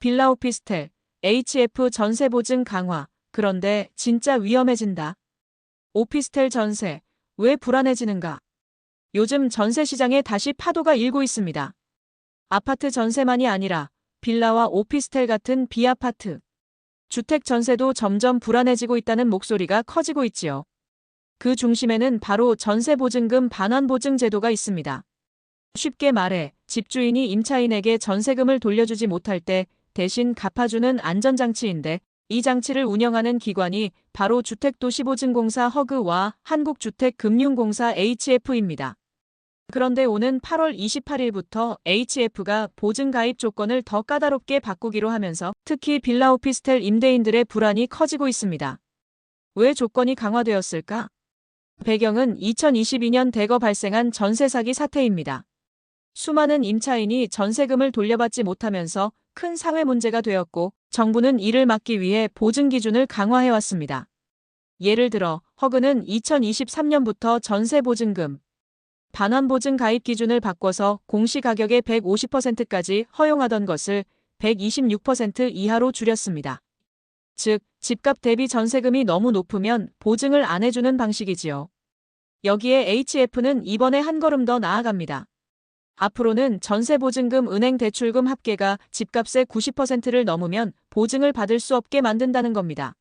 빌라 오피스텔, HF 전세 보증 강화. 그런데 진짜 위험해진다. 오피스텔 전세, 왜 불안해지는가? 요즘 전세 시장에 다시 파도가 일고 있습니다. 아파트 전세만이 아니라 빌라와 오피스텔 같은 비아파트, 주택 전세도 점점 불안해지고 있다는 목소리가 커지고 있지요. 그 중심에는 바로 전세보증금 반환보증 제도가 있습니다. 쉽게 말해 집주인이 임차인에게 전세금을 돌려주지 못할 때 대신 갚아주는 안전장치인데, 이 장치를 운영하는 기관이 바로 주택도시보증공사 허그와 한국주택금융공사 HF입니다. 그런데 오는 8월 28일부터 HF가 보증가입 조건을 더 까다롭게 바꾸기로 하면서 특히 빌라 오피스텔 임대인들의 불안이 커지고 있습니다. 왜 조건이 강화되었을까? 배경은 2022년 대거 발생한 전세 사기 사태입니다. 수많은 임차인이 전세금을 돌려받지 못하면서 큰 사회 문제가 되었고, 정부는 이를 막기 위해 보증 기준을 강화해왔습니다. 예를 들어 허그는 2023년부터 전세보증금 반환보증 가입 기준을 바꿔서 공시가격의 150%까지 허용하던 것을 126% 이하로 줄였습니다. 즉, 집값 대비 전세금이 너무 높으면 보증을 안 해주는 방식이지요. 여기에 HF는 이번에 한 걸음 더 나아갑니다. 앞으로는 전세보증금 은행 대출금 합계가 집값의 90%를 넘으면 보증을 받을 수 없게 만든다는 겁니다.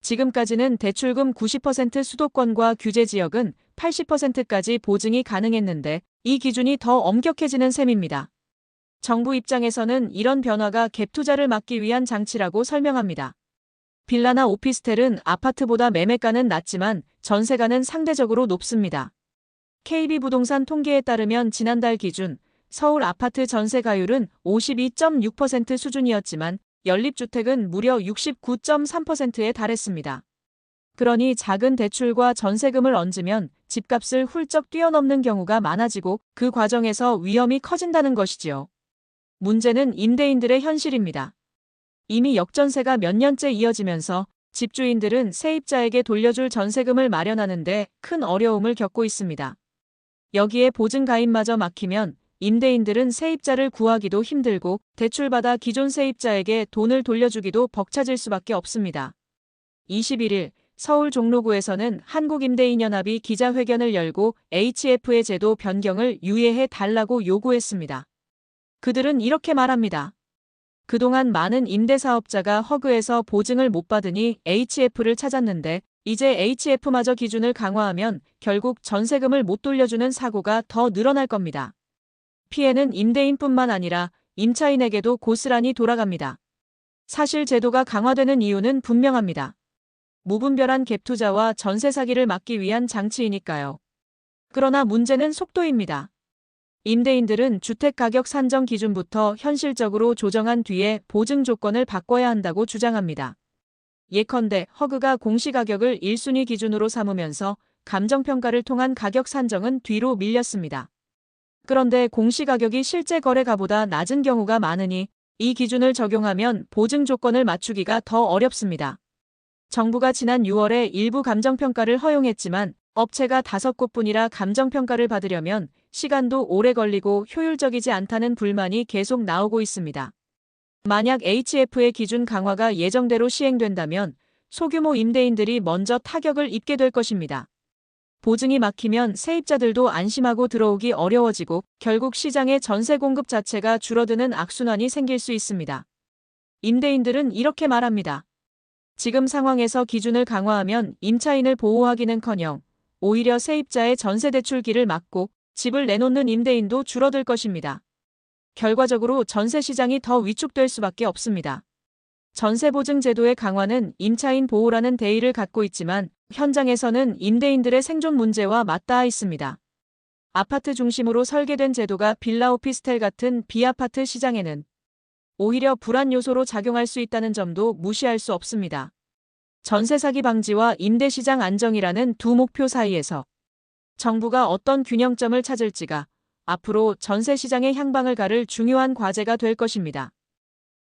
지금까지는 대출금 90% 수도권과 규제 지역은 80%까지 보증이 가능했는데, 이 기준이 더 엄격해지는 셈입니다. 정부 입장에서는 이런 변화가 갭 투자를 막기 위한 장치라고 설명합니다. 빌라나 오피스텔은 아파트보다 매매가는 낮지만 전세가는 상대적으로 높습니다. KB부동산 통계에 따르면 지난달 기준 서울 아파트 전세가율은 52.6% 수준이었지만 연립주택은 무려 69.3%에 달했습니다. 그러니 작은 대출과 전세금을 얹으면 집값을 훌쩍 뛰어넘는 경우가 많아지고, 그 과정에서 위험이 커진다는 것이지요. 문제는 임대인들의 현실입니다. 이미 역전세가 몇 년째 이어지면서 집주인들은 세입자에게 돌려줄 전세금을 마련하는데 큰 어려움을 겪고 있습니다. 여기에 보증 가입마저 막히면 임대인들은 세입자를 구하기도 힘들고, 대출받아 기존 세입자에게 돈을 돌려주기도 벅차질 수밖에 없습니다. 21일 서울 종로구에서는 한국임대인연합이 기자회견을 열고 HF의 제도 변경을 유예해 달라고 요구했습니다. 그들은 이렇게 말합니다. 그동안 많은 임대사업자가 허그에서 보증을 못 받으니 HF를 찾았는데, 이제 HF마저 기준을 강화하면 결국 전세금을 못 돌려주는 사고가 더 늘어날 겁니다. 피해는 임대인뿐만 아니라 임차인에게도 고스란히 돌아갑니다. 사실 제도가 강화되는 이유는 분명합니다. 무분별한 갭 투자와 전세 사기를 막기 위한 장치이니까요. 그러나 문제는 속도입니다. 임대인들은 주택가격 산정 기준부터 현실적으로 조정한 뒤에 보증 조건을 바꿔야 한다고 주장합니다. 예컨대 허그가 공시가격을 1순위 기준으로 삼으면서 감정평가를 통한 가격 산정은 뒤로 밀렸습니다. 그런데 공시가격이 실제 거래가보다 낮은 경우가 많으니 이 기준을 적용하면 보증 조건을 맞추기가 더 어렵습니다. 정부가 지난 6월에 일부 감정평가를 허용했지만 업체가 5곳뿐이라 감정평가를 받으려면 시간도 오래 걸리고 효율적이지 않다는 불만이 계속 나오고 있습니다. 만약 HF의 기준 강화가 예정대로 시행된다면 소규모 임대인들이 먼저 타격을 입게 될 것입니다. 보증이 막히면 세입자들도 안심하고 들어오기 어려워지고 결국 시장의 전세 공급 자체가 줄어드는 악순환이 생길 수 있습니다. 임대인들은 이렇게 말합니다. 지금 상황에서 기준을 강화하면 임차인을 보호하기는커녕 오히려 세입자의 전세 대출기를 막고 집을 내놓는 임대인도 줄어들 것입니다. 결과적으로 전세 시장이 더 위축될 수밖에 없습니다. 전세보증 제도의 강화는 임차인 보호라는 대의를 갖고 있지만 현장에서는 임대인들의 생존 문제와 맞닿아 있습니다. 아파트 중심으로 설계된 제도가 빌라 오피스텔 같은 비아파트 시장에는 오히려 불안 요소로 작용할 수 있다는 점도 무시할 수 없습니다. 전세 사기 방지와 임대시장 안정이라는 두 목표 사이에서 정부가 어떤 균형점을 찾을지가 앞으로 전세 시장의 향방을 가를 중요한 과제가 될 것입니다.